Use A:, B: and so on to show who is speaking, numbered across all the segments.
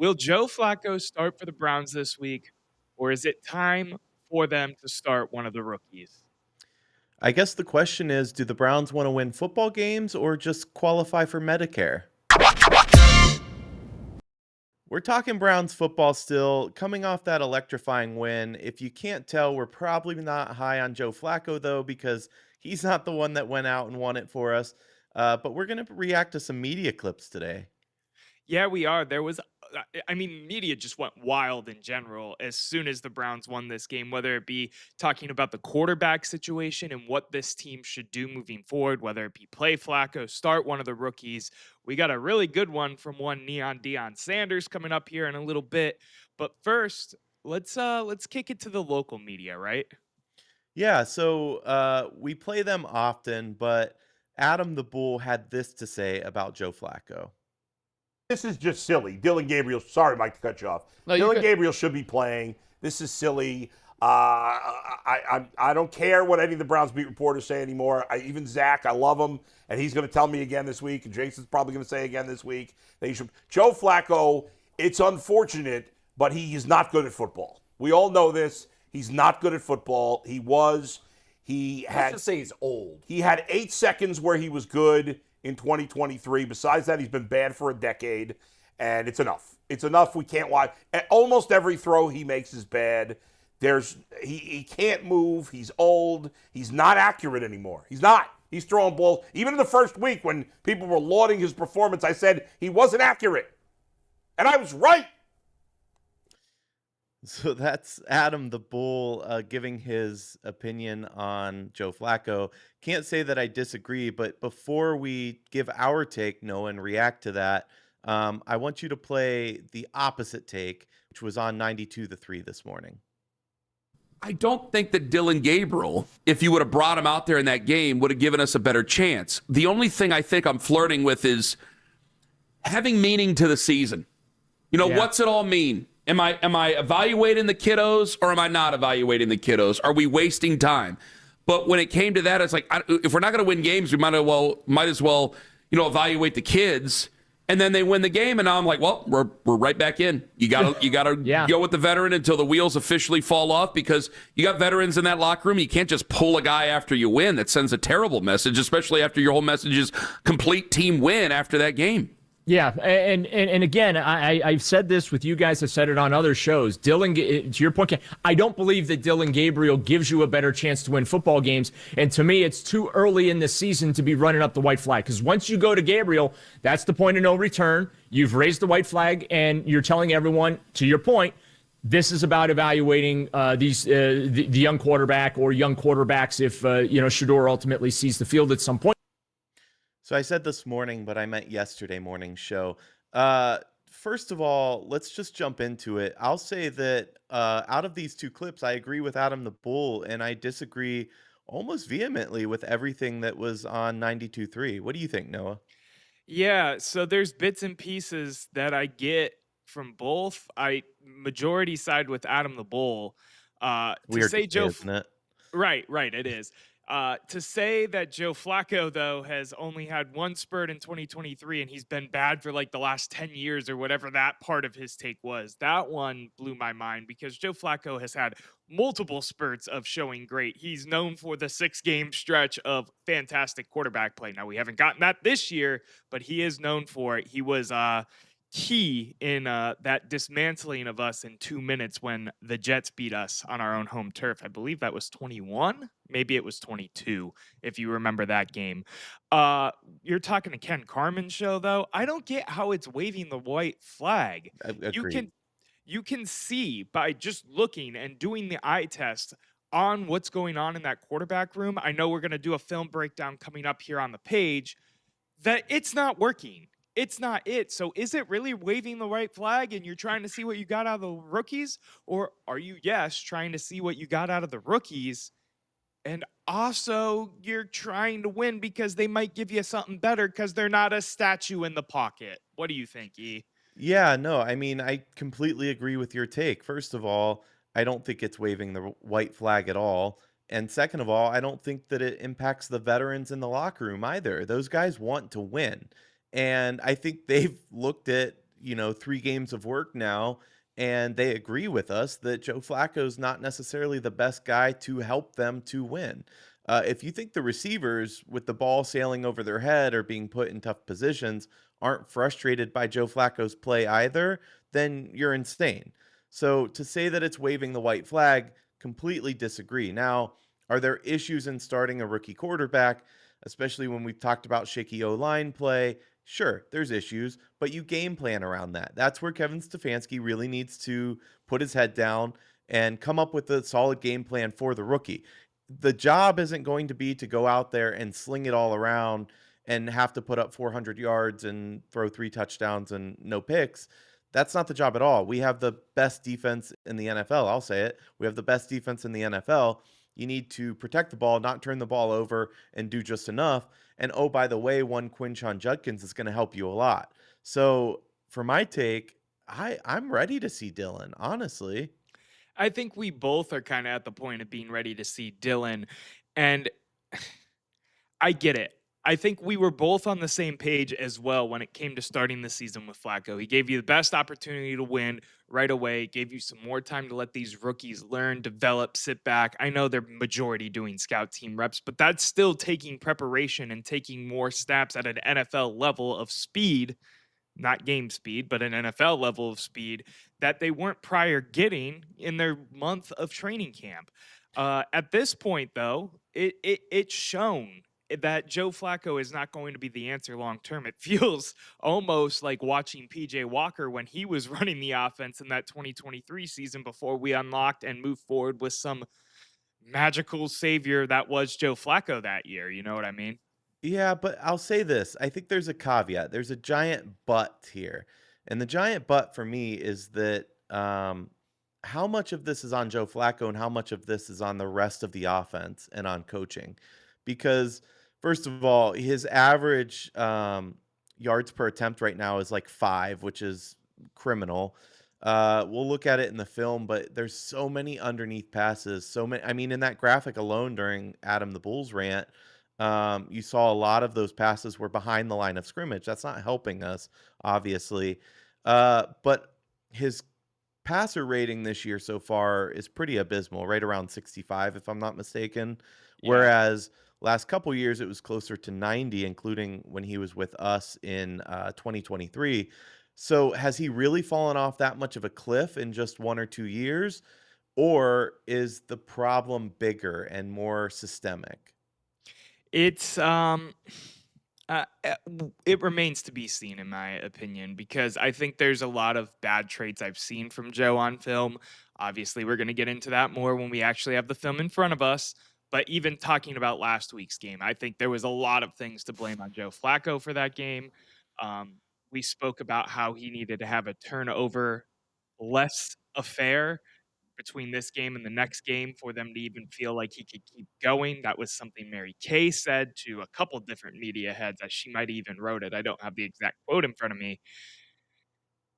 A: Will Joe Flacco start for the Browns this week, or is it time for them to start one of the rookies?
B: I guess the question is, do the Browns want to win football games or just qualify for Medicare? We're talking Browns football still, coming off that electrifying win. If you can't tell, we're probably not high on Joe Flacco, though, because he's not the one that went out and won it for us. But we're going to react to some media clips today.
A: Yeah, we are. Media just went wild in general as soon as the Browns won this game, whether it be talking about the quarterback situation and what this team should do moving forward, whether it be play Flacco, start one of the rookies. We got a really good one from one Neon Deion Sanders coming up here in a little bit. But first, let's kick it to the local media, right?
B: Yeah, so we play them often, but Adam the Bull had this to say about Joe Flacco.
C: This is just silly. Dylan Gabriel, sorry, Mike, to cut you off.
D: No,
C: Dylan Gabriel should be playing. This is silly. I don't care what any of the Browns beat reporters say anymore. Even Zach, I love him, and he's going to tell me again this week, and Jason's probably going to say again this week that he should. Joe Flacco, it's unfortunate, but he is not good at football. We all know this. He's not good at football. Let's
D: just say he's old.
C: He had 8 seconds where he was good in 2023. Besides that, he's been bad for a decade, and it's enough. It's enough. We can't watch. Almost every throw he makes is bad. He can't move. He's old. He's not accurate anymore. He's not. He's throwing balls. Even in the first week when people were lauding his performance, I said he wasn't accurate. And I was right.
B: So that's Adam the Bull giving his opinion on Joe Flacco. Can't say that I disagree, but before we give our take, Noah, and react to that, I want you to play the opposite take, which was on 92-3 this morning.
E: I don't think that Dylan Gabriel, if you would have brought him out there in that game, would have given us a better chance. The only thing I think I'm flirting with is having meaning to the season. What's it all mean? Am I evaluating the kiddos or am I not evaluating the kiddos? Are we wasting time? But when it came to that, it's like, if we're not going to win games, we might as well evaluate the kids. And then they win the game, and now I'm like, well, we're right back in. You gotta go with the veteran until the wheels officially fall off, because you got veterans in that locker room. You can't just pull a guy after you win. That sends a terrible message, especially after your whole message is complete team win after that game.
D: Yeah, and again, I've said this with you guys. I've said it on other shows. To your point, I don't believe that Dylan Gabriel gives you a better chance to win football games. And to me, it's too early in the season to be running up the white flag. Because once you go to Gabriel, that's the point of no return. You've raised the white flag, and you're telling everyone, to your point, this is about evaluating the young quarterback or young quarterbacks if Shedeur ultimately sees the field at some point.
B: So I said this morning, but I meant yesterday morning's show. First of all, let's just jump into it. I'll say that out of these two clips, I agree with Adam the Bull, and I disagree almost vehemently with everything that was on 92.3. What do you think, Noah?
A: Yeah, so there's bits and pieces that I get from both. I majority side with Adam the Bull. To
B: Weird
A: say
B: to say, isn't it?
A: Right, it is. To say that Joe Flacco, though, has only had one spurt in 2023 and he's been bad for like the last 10 years or whatever that part of his take was, that one blew my mind, because Joe Flacco has had multiple spurts of showing great. He's known for the 6-game stretch of fantastic quarterback play. Now, we haven't gotten that this year, but he is known for it. He was key in that dismantling of us in 2 minutes when the Jets beat us on our own home turf. I believe that was 21. Maybe it was 22, if you remember that game. You're talking to Ken Carman's show, though. I don't get how it's waving the white flag.
B: Agreed.
A: You can see by just looking and doing the eye test on what's going on in that quarterback room. I know we're going to do a film breakdown coming up here on the page, that it's not working. It's not it. So is it really waving the white flag and you're trying to see what you got out of the rookies? Or are you, yes, trying to see what you got out of the rookies, and also you're trying to win because they might give you something better because they're not a statue in the pocket? What do you think, E?
B: Yeah, no, I mean, I completely agree with your take. First of all, I don't think it's waving the white flag at all. And second of all, I don't think that it impacts the veterans in the locker room either. Those guys want to win. And I think they've looked at, 3 games of work now, and they agree with us that Joe Flacco's not necessarily the best guy to help them to win. If you think the receivers with the ball sailing over their head or being put in tough positions aren't frustrated by Joe Flacco's play either, then you're insane. So to say that it's waving the white flag, completely disagree. Now, are there issues in starting a rookie quarterback, especially when we've talked about shaky O-line play? Sure, there's issues, but you game plan around that. That's where Kevin Stefanski really needs to put his head down and come up with a solid game plan for the rookie. The job isn't going to be to go out there and sling it all around and have to put up 400 yards and throw 3 touchdowns and no picks. That's not the job at all. We have the best defense in the NFL. I'll say it. We have the best defense in the NFL. You need to protect the ball, not turn the ball over, and do just enough. And oh, by the way, one Quinshon Judkins is going to help you a lot. So for my take, I'm ready to see Dylan, honestly.
A: I think we both are kind of at the point of being ready to see Dylan. And I get it. I think we were both on the same page as well when it came to starting the season with Flacco. He gave you the best opportunity to win right away, gave you some more time to let these rookies learn, develop, sit back. I know they're majority doing scout team reps, but that's still taking preparation and taking more snaps at an NFL level of speed, not game speed, but an NFL level of speed that they weren't prior getting in their month of training camp. At this point, though, it's shown that Joe Flacco is not going to be the answer long term. It feels almost like watching PJ Walker when he was running the offense in that 2023 season before we unlocked and moved forward with some magical savior that was Joe Flacco that year. You know what I mean?
B: Yeah, but I'll say this. I think there's a caveat. There's a giant but here. And the giant but for me is that how much of this is on Joe Flacco and how much of this is on the rest of the offense and on coaching? Because, first of all, his average yards per attempt right now is like 5, which is criminal. We'll look at it in the film, but there's so many underneath passes. So many. I mean, in that graphic alone during Adam the Bulls rant, you saw a lot of those passes were behind the line of scrimmage. That's not helping us, obviously. But his passer rating this year so far is pretty abysmal, right around 65, if I'm not mistaken.
A: Yeah.
B: Whereas last couple years, it was closer to 90, including when he was with us in 2023. So has he really fallen off that much of a cliff in just 1 or 2 years? Or is the problem bigger and more systemic?
A: It's it remains to be seen in my opinion because I think there's a lot of bad traits I've seen from Joe on film. Obviously, we're going to get into that more when we actually have the film in front of us. But even talking about last week's game, I think there was a lot of things to blame on Joe Flacco for that game. Um, we spoke about how he needed to have a turnover less affair between this game and the next game for them to even feel like he could keep going. That was something Mary Kay said to a couple different media heads, as she might have even wrote it. I don't have the exact quote in front of me,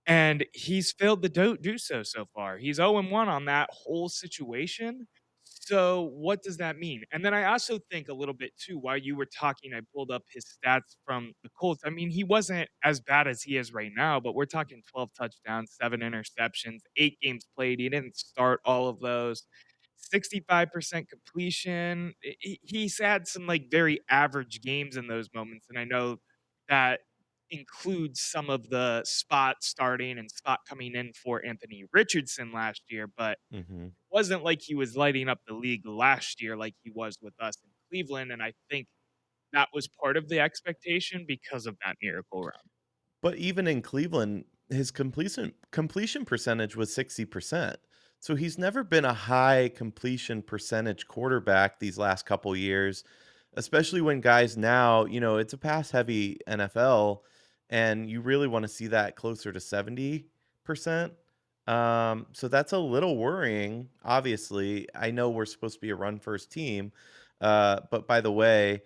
A: and he's failed to do so far. He's 0-1 on that whole situation. So what does that mean? And then I also think a little bit too, while you were talking, I pulled up his stats from the Colts. I mean, he wasn't as bad as he is right now, but we're talking 12 touchdowns, 7 interceptions, 8 games played. He didn't start all of those. 65% completion. He's had some like very average games in those moments. And I know that includes some of the spot starting and spot coming in for Anthony Richardson last year, but
B: Hmm.
A: wasn't like he was lighting up the league last year like he was with us in Cleveland, and I think that was part of the expectation because of that miracle run.
B: But even in Cleveland, his completion percentage was 60%. So he's never been a high completion percentage quarterback these last couple years, especially when guys now, it's a pass heavy NFL and you really want to see that closer to 70%. So that's a little worrying. Obviously, I know we're supposed to be a run first team. But by the way,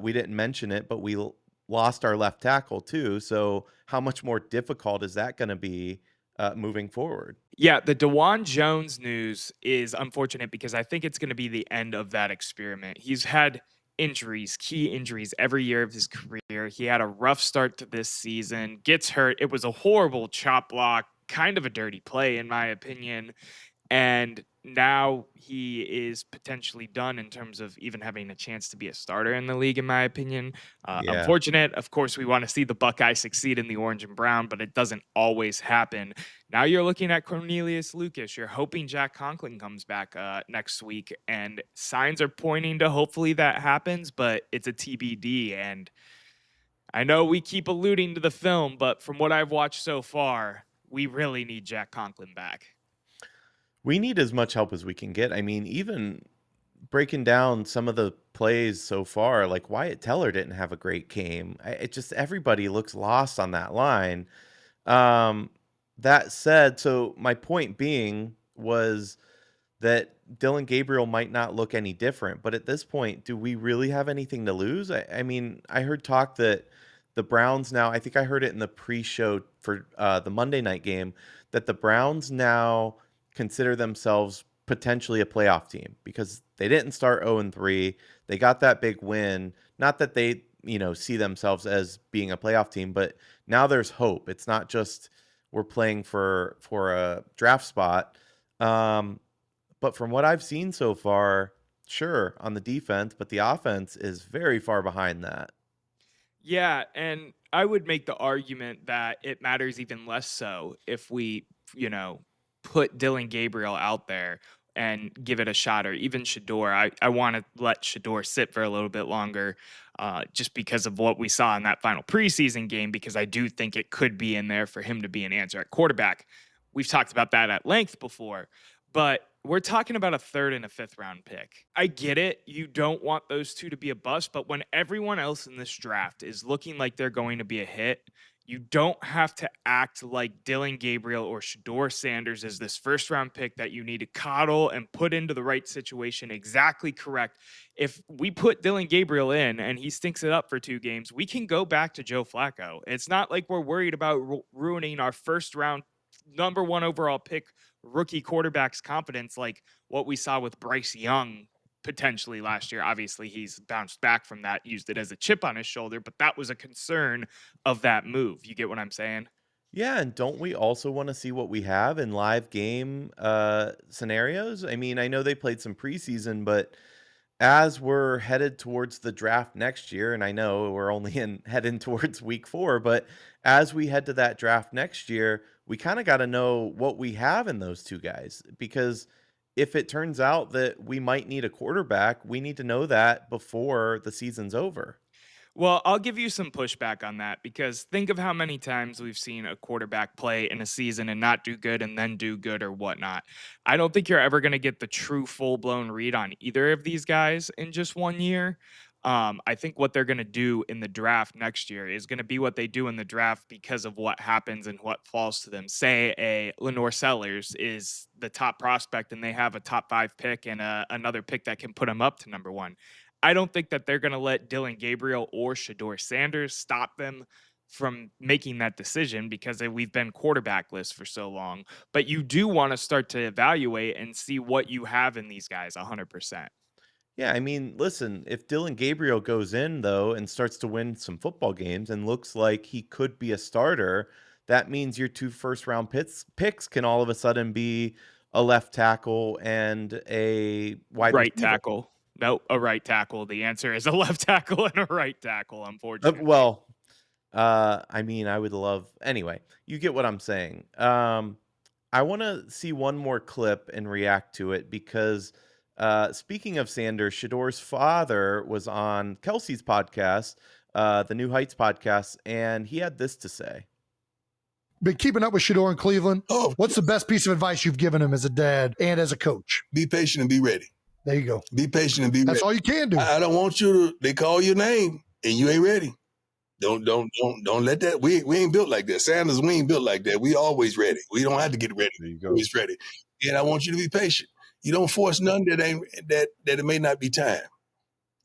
B: we didn't mention it, but we lost our left tackle too. So how much more difficult is that going to be moving forward?
A: Yeah, the DeJuan Jones news is unfortunate because I think it's going to be the end of that experiment. He's had injuries, key injuries every year of his career. He had a rough start to this season, gets hurt. It was a horrible chop block, kind of a dirty play, in my opinion. And now he is potentially done in terms of even having a chance to be a starter in the league, in my opinion.
B: Yeah.
A: Unfortunate. Of course, we want to see the Buckeyes succeed in the orange and brown, but it doesn't always happen. Now you're looking at Cornelius Lucas. You're hoping Jack Conklin comes back next week, and signs are pointing to hopefully that happens, but it's a TBD. And I know we keep alluding to the film, but from what I've watched so far, we really need Jack Conklin back.
B: We need as much help as we can get. I mean, even breaking down some of the plays so far, like Wyatt Teller didn't have a great game. It just everybody looks lost on that line. Um, that said, so my point being was that Dylan Gabriel might not look any different, but at this point, do we really have anything to lose? I mean, I heard talk that the Browns now, I think I heard it in the pre-show for the Monday night game, that the Browns now consider themselves potentially a playoff team because they didn't start 0-3. They got that big win. Not that they, see themselves as being a playoff team, but now there's hope. It's not just we're playing for a draft spot. But from what I've seen so far, sure, on the defense, but the offense is very far behind that.
A: Yeah, and I would make the argument that it matters even less so if we, put Dylan Gabriel out there and give it a shot, or even Shedeur. I want to let Shedeur sit for a little bit longer just because of what we saw in that final preseason game, because I do think it could be in there for him to be an answer at quarterback. We've talked about that at length before, but we're talking about a third and a fifth round pick. I get it. You don't want those two to be a bust, but when everyone else in this draft is looking like they're going to be a hit, you don't have to act like Dylan Gabriel or Shedeur Sanders is this first round pick that you need to coddle and put into the right situation. Exactly correct. If we put Dylan Gabriel in and he stinks it up for 2 games, we can go back to Joe Flacco. It's not like we're worried about ruining our first round number 1 overall pick rookie quarterback's confidence, like what we saw with Bryce Young potentially last year. Obviously, he's bounced back from that, used it as a chip on his shoulder, but that was a concern of that move. You get what I'm saying?
B: Yeah, and don't we also want to see what we have in live game scenarios? I mean, I know they played some preseason, but as we're headed towards the draft next year, and I know we're only heading towards week 4, but as we head to that draft next year, we kind of got to know what we have in those 2 guys, because if it turns out that we might need a quarterback, we need to know that before the season's over.
A: Well, I'll give you some pushback on that, because think of how many times we've seen a quarterback play in a season and not do good and then do good or whatnot. I don't think you're ever going to get the true full blown read on either of these guys in just 1 year. I think what they're going to do in the draft next year is going to be what they do in the draft because of what happens and what falls to them. Say a Lenore Sellers is the top prospect and they have a top 5 pick and another pick that can put them up to number 1. I don't think that they're going to let Dylan Gabriel or Shedeur Sanders stop them from making that decision, because we've been quarterbackless for so long. But you do want to start to evaluate and see what you have in these guys 100%.
B: Yeah, I mean, listen, if Dylan Gabriel goes in, though, and starts to win some football games and looks like he could be a starter, that means your 2 first-round picks can all of a sudden be a left tackle and a wide
A: Right
B: receiver.
A: tackle. No, a right tackle. The answer is a left tackle and a right tackle, unfortunately.
B: I mean, I would love. Anyway, you get what I'm saying. I want to see one more clip and react to it because speaking of Sanders, Shedeur's father was on Kelsey's podcast, the New Heights podcast, and he had this to say.
F: Been keeping up with Shedeur in Cleveland. What's the best piece of advice you've given him as a dad and as a coach?
G: Be patient and be ready.
F: There you go.
G: Be patient and be ready.
F: That's all you can do.
G: I don't want you to, they call your name and you ain't ready. Don't let that. We ain't built like that. Sanders, we ain't built like that. We always ready. We don't have to get ready.
F: There you go.
G: Always ready. And I want you to be patient. You don't force none that it may not be time.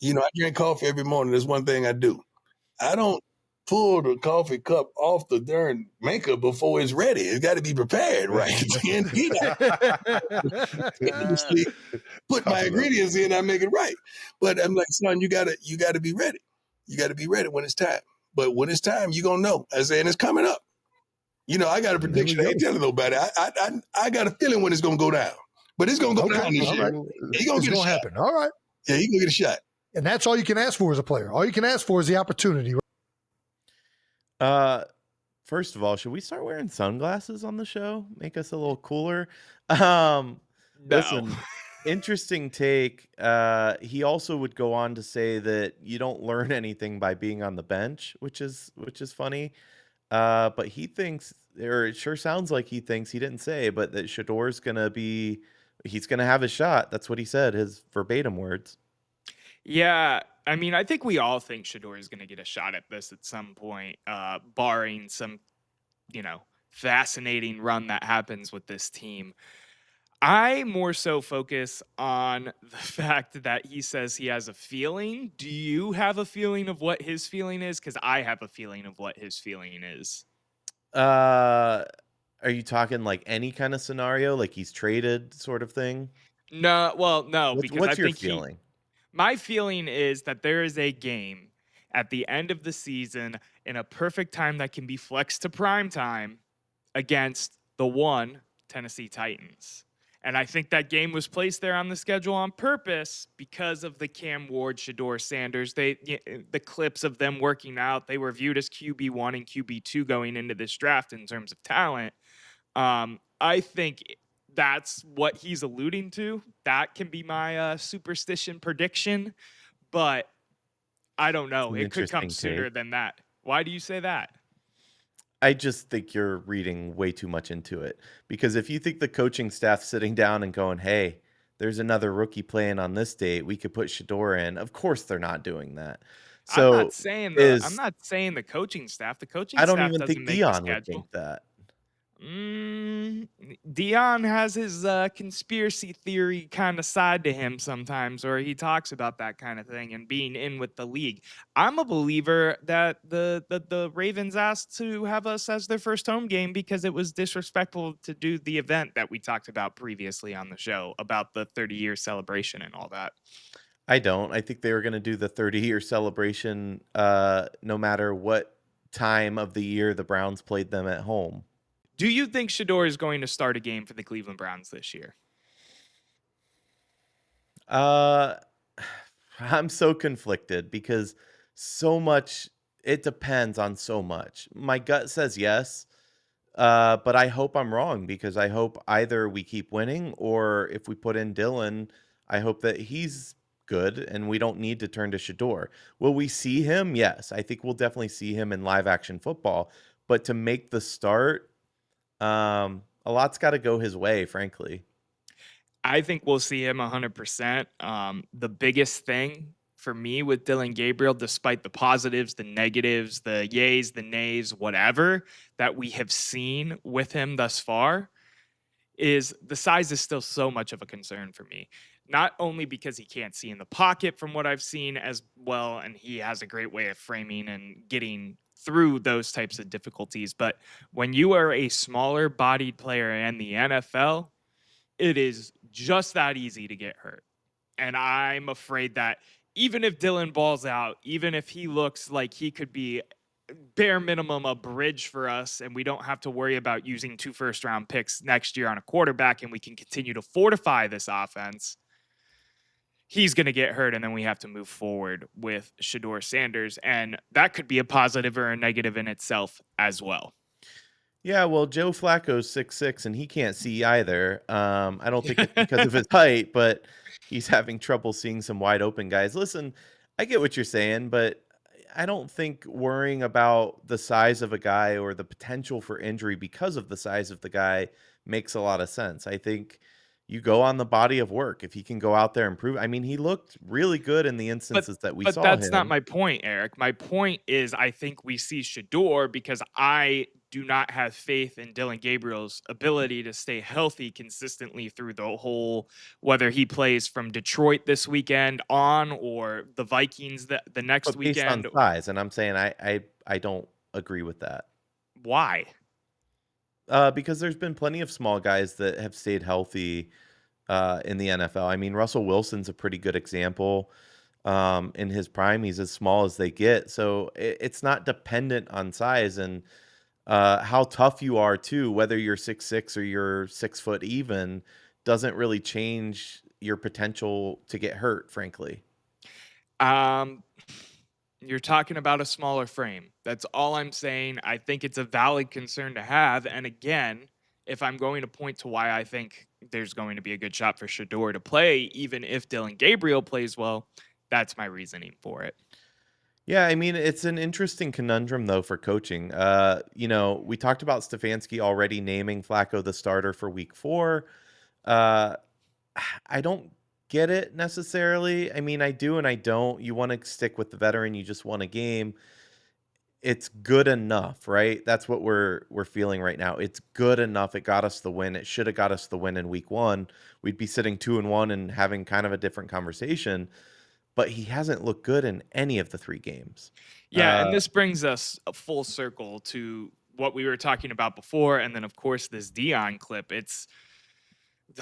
G: I drink coffee every morning. That's one thing I do. I don't pull the coffee cup off the darn maker before it's ready. It's got to be prepared right. And he continuously put my ingredients in, I make it right. But I'm like, son, you gotta be ready. You gotta be ready when it's time. But when it's time, you're gonna know. I say, and it's coming up. I got a prediction. I ain't telling nobody. I got a feeling when it's gonna go down. But it's gonna go down this year.
F: Right.
G: He's gonna get a shot.
F: Happen. All right.
G: Yeah, he's gonna get a shot.
F: And that's all you can ask for as a player. All you can ask for is the opportunity.
B: First of all, should we start wearing sunglasses on the show? Make us a little cooler. Listen, interesting take. He also would go on to say that you don't learn anything by being on the bench, which is funny. But he thinks, or it sure sounds like he thinks, he didn't say, but that Shedeur's he's gonna have a shot. That's what he said, his verbatim words.
A: Yeah, I mean, I think we all think Shedeur is going to get a shot at this at some point, barring some, fascinating run that happens with this team. I more so focus on the fact that he says he has a feeling. Do you have a feeling of what his feeling is? Because I have a feeling of what his feeling is.
B: Are you talking like any kind of scenario, like he's traded sort of thing?
A: No, well, no, because
B: What's
A: I
B: your
A: think
B: feeling?
A: my feeling is that there is a game at the end of the season in a perfect time that can be flexed to prime time against the Tennessee Titans. And I think that game was placed there on the schedule on purpose because of the Cam Ward, Deion Sanders. The clips of them working out, they were viewed as QB1 and QB2 going into this draft in terms of talent. I think that's what he's alluding to. That can be my superstition prediction, but I don't know. It could come sooner than that. Why do you say that?
B: I just think you're reading way too much into it. Because if you think the coaching staff's sitting down and going, hey, there's another rookie playing on this date, we could put Shedeur in. Of course they're not doing that. So
A: I'm not saying the coaching staff. The coaching
B: I don't
A: staff
B: even
A: doesn't
B: think
A: make the
B: Deion would
A: schedule.
B: think that.
A: Deion has his conspiracy theory kind of side to him sometimes, or he talks about that kind of thing and being in with the league. I'm a believer that the Ravens asked to have us as their first home game because it was disrespectful to do the event that we talked about previously on the show about the 30-year celebration and all that.
B: I don't. I think they were going to do the 30-year celebration no matter what time of the year the Browns played them at home.
A: Do you think Shedeur is going to start a game for the Cleveland Browns this year?
B: I'm so conflicted because it depends on so much. My gut says yes, but I hope I'm wrong because I hope either we keep winning or if we put in Dylan, I hope that he's good and we don't need to turn to Shedeur. Will we see him? Yes, I think we'll definitely see him in live action football, but to make the start, a lot's got to go his way, frankly.
A: I think we'll see him 100%. The biggest thing for me with Dillon Gabriel, despite the positives, the negatives, the yays, the nays, whatever that we have seen with him thus far, is the size is still so much of a concern for me. Not only because he can't see in the pocket from what I've seen as well, and he has a great way of framing and getting through those types of difficulties, but when you are a smaller bodied player in the NFL, it is just that easy to get hurt. And I'm afraid that even if Dylan balls out, even if he looks like he could be bare minimum a bridge for us and we don't have to worry about using 2 first-round picks next year on a quarterback and we can continue to fortify this offense, he's going to get hurt and then we have to move forward with Deion Sanders. And that could be a positive or a negative in itself as well.
B: Yeah, well, Joe Flacco's 6'6", and he can't see either. I don't think it's because of his height, but he's having trouble seeing some wide open guys. Listen, I get what you're saying, but I don't think worrying about the size of a guy or the potential for injury because of the size of the guy makes a lot of sense. I think you go on the body of work. If he can go out there and prove, I mean, he looked really good in the instances that we saw him.
A: But that's not my point, Eric. My point is I think we see Shedeur because I do not have faith in Dillon Gabriel's ability to stay healthy consistently through the whole, whether he plays from Detroit this weekend on or the Vikings the next
B: But based
A: weekend.
B: on size, and I'm saying I I don't agree with that.
A: Why?
B: Because there's been plenty of small guys that have stayed healthy in the NFL. I mean, Russell Wilson's a pretty good example. In his prime, he's as small as they get. So it's not dependent on size and how tough you are, too. Whether you're 6'6" or you're 6 foot even doesn't really change your potential to get hurt, frankly.
A: Um, you're talking about a smaller frame. That's all I'm saying. I think it's a valid concern to have. And again, if I'm going to point to why I think there's going to be a good shot for Shedeur to play, even if Dylan Gabriel plays well, that's my reasoning for it.
B: Yeah, I mean, it's an interesting conundrum though for coaching. We talked about Stefanski already naming Flacco the starter for week 4. Uh, I don't get it necessarily. I mean, I do and I don't. You want to stick with the veteran, you just won a game. It's good enough, right? That's what we're feeling right now. It's good enough. It got us the win. It should have got us the win in week 1. We'd be sitting 2-1 and having kind of a different conversation, but he hasn't looked good in any of the 3 games.
A: Yeah, and this brings us a full circle to what we were talking about before, and then of course this Deion clip. It's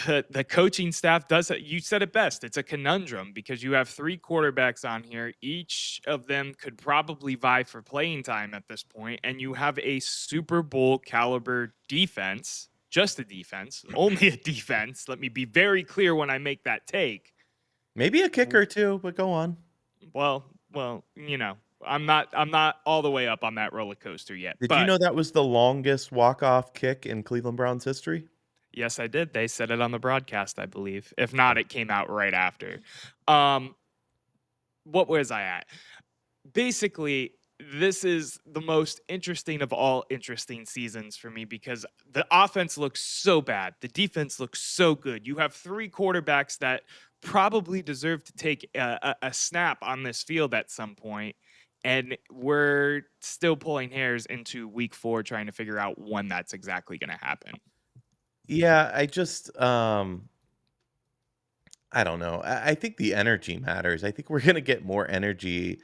A: the coaching staff does it. You said it best. It's a conundrum because you have 3 quarterbacks on here. Each of them could probably vie for playing time at this point, and you have a Super Bowl caliber defense. Just a defense, only a defense. Let me be very clear when I make that take.
B: Maybe a kicker too, but go on.
A: Well, I'm not all the way up on that roller coaster yet.
B: Did you
A: But
B: know that was the longest walk-off kick in Cleveland Browns history?
A: yes, I did. They said it on the broadcast, I believe. If not, it came out right after. What was I at? Basically, this is the most interesting of all interesting seasons for me because the offense looks so bad. The defense looks so good. You have 3 quarterbacks that probably deserve to take a snap on this field at some point, and we're still pulling hairs into week 4 trying to figure out when that's exactly going to happen.
B: Yeah, I don't know. I think the energy matters. I think we're gonna get more energy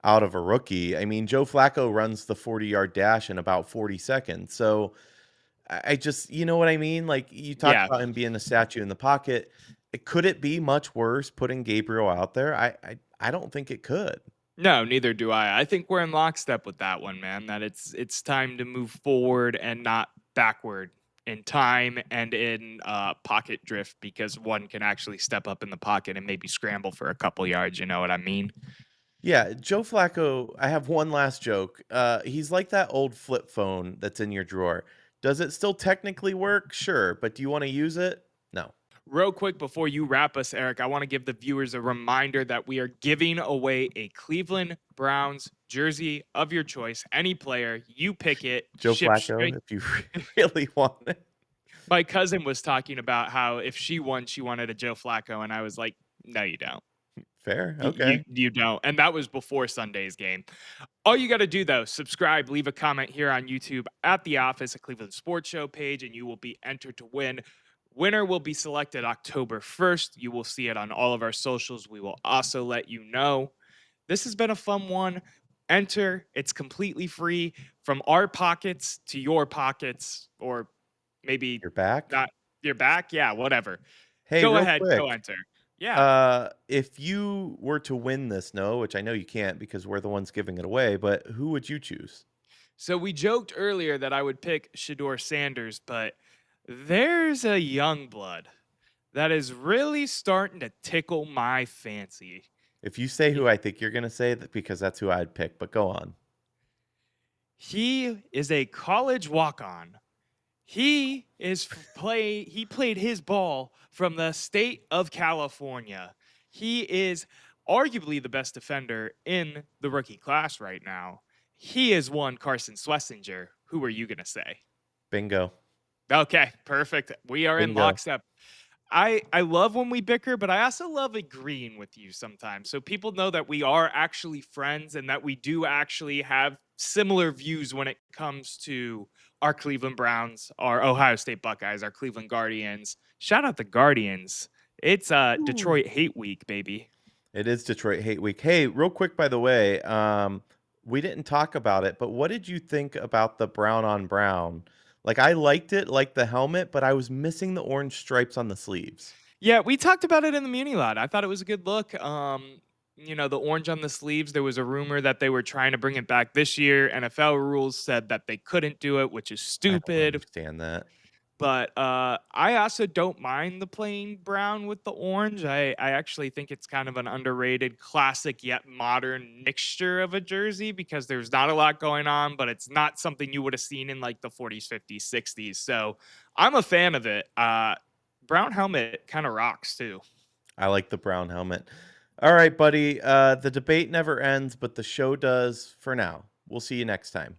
B: out of a rookie. I mean, Joe Flacco runs the 40-yard dash in about 40 seconds. So I just, you know what I mean? Like you talked
A: Yeah.
B: about him being a statue in the pocket. Could it be much worse putting Gabriel out there? I don't think it could.
A: No, neither do I. I think we're in lockstep with that one, man. That it's time to move forward and not backward in time and in pocket drift because one can actually step up in the pocket and maybe scramble for a couple yards. You know what I mean?
B: Yeah, Joe Flacco, I have one last joke. He's like that old flip phone that's in your drawer. Does it still technically work? Sure, but do you want to use it? No.
A: Real quick before you wrap us, Eric, I want to give the viewers a reminder that we are giving away a Cleveland Browns jersey of your choice. Any player, you pick it.
B: Joe
A: Ship
B: Flacco,
A: straight.
B: if you really want it.
A: My cousin was talking about how if she won, she wanted a Joe Flacco, and I was like, no, you don't.
B: Fair.
A: You,
B: Okay.
A: you don't. And that was before Sunday's game. All you got to do, though, subscribe, leave a comment here on YouTube at The Office, a Cleveland Sports Show page, and you will be entered to win. Winner will be selected October 1st. You will see it on all of our socials. We will also let you know. This has been a fun one. Enter. It's completely free from our pockets to your pockets, or maybe
B: You're back.
A: not your back. Yeah, whatever.
B: Hey,
A: Go
B: real
A: ahead.
B: quick.
A: Go enter. Yeah.
B: If you were to win this, no, which I know you can't because we're the ones giving it away, but who would you choose?
A: So we joked earlier that I would pick Shedeur Sanders, but there's a young blood that is really starting to tickle my fancy.
B: If you say who I think you're going to say, that because that's who I'd pick, but go on.
A: He is a college walk-on. He played his ball from the state of California. He is arguably the best defender in the rookie class right now. He is one Carson Schlesinger. Who are you going to say?
B: Bingo.
A: Okay, perfect. We are in
B: Bingo.
A: lockstep. I love when we bicker, but I also love agreeing with you sometimes. So people know that we are actually friends and that we do actually have similar views when it comes to our Cleveland Browns, our Ohio State Buckeyes, our Cleveland Guardians. Shout out the Guardians. It's Detroit Hate Week, baby.
B: It is Detroit Hate Week. Hey, real quick, by the way, we didn't talk about it, but what did you think about the brown on brown? Like, I liked it, like the helmet, but I was missing the orange stripes on the sleeves.
A: Yeah, we talked about it in the Muni Lot. I thought it was a good look. The orange on the sleeves, there was a rumor that they were trying to bring it back this year. NFL rules said that they couldn't do it, which is
B: I don't
A: stupid.
B: understand that.
A: But I also don't mind the plain brown with the orange. I actually think it's kind of an underrated, classic yet modern mixture of a jersey because there's not a lot going on, but it's not something you would have seen in like the 40s, 50s, 60s. So I'm a fan of it. Brown helmet kind of rocks too.
B: I like the brown helmet. All right, buddy. The debate never ends, but the show does for now. We'll see you next time.